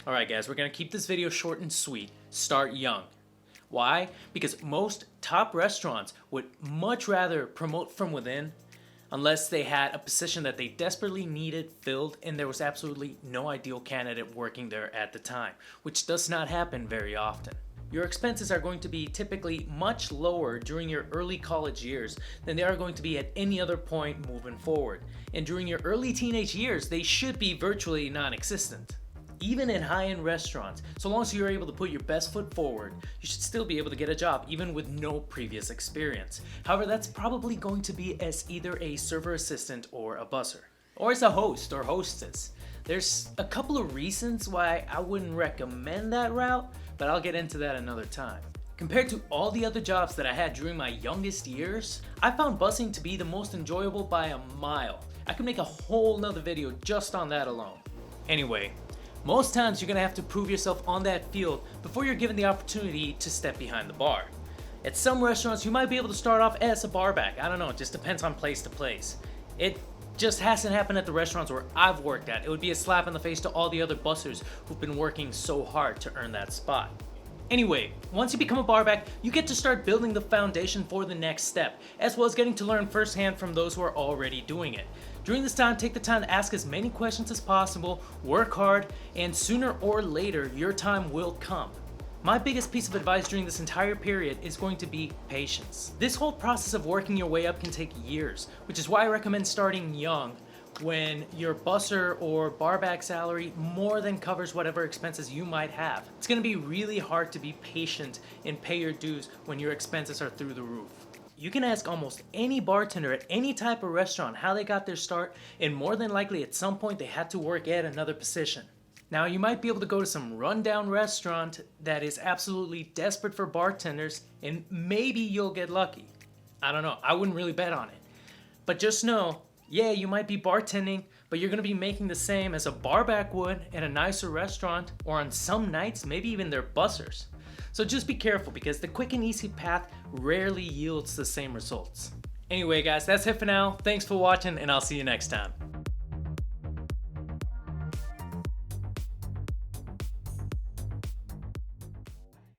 Alright guys, we're gonna keep this video short and sweet. Start young. Why? Because most top restaurants would much rather promote from within unless they had a position that they desperately needed filled and there was absolutely no ideal candidate working there at the time, which does not happen very often. Your expenses are going to be typically much lower during your early college years than they are going to be at any other point moving forward. And during your early teenage years, they should be virtually non-existent. Even in high-end restaurants, so long as you're able to put your best foot forward, you should still be able to get a job even with no previous experience. However, that's probably going to be as either a server assistant or a busser, or as a host or hostess. There's a couple of reasons why I wouldn't recommend that route, but I'll get into that another time. Compared to all the other jobs that I had during my youngest years, I found busing to be the most enjoyable by a mile. I could make a whole nother video just on that alone. Anyway, most times you're gonna have to prove yourself on that field before you're given the opportunity to step behind the bar. At some restaurants, you might be able to start off as a barback. I don't know, it just depends on place to place. It just hasn't happened at the restaurants where I've worked at. It would be a slap in the face to all the other bussers who've been working so hard to earn that spot. Anyway, once you become a barback, you get to start building the foundation for the next step, as well as getting to learn firsthand from those who are already doing it. During this time, take the time to ask as many questions as possible, work hard, and sooner or later, your time will come. My biggest piece of advice during this entire period is going to be patience. This whole process of working your way up can take years, which is why I recommend starting young when your busser or barback salary more than covers whatever expenses you might have. It's going to be really hard to be patient and pay your dues when your expenses are through the roof. You can ask almost any bartender at any type of restaurant how they got their start, and more than likely at some point they had to work at another position. Now you might be able to go to some rundown restaurant that is absolutely desperate for bartenders and maybe you'll get lucky. I don't know, I wouldn't really bet on it. But just know, yeah, you might be bartending, but you're gonna be making the same as a barback would at a nicer restaurant, or on some nights, maybe even their bussers. So just be careful because the quick and easy path rarely yields the same results. Anyway guys, that's it for now. Thanks for watching and I'll see you next time.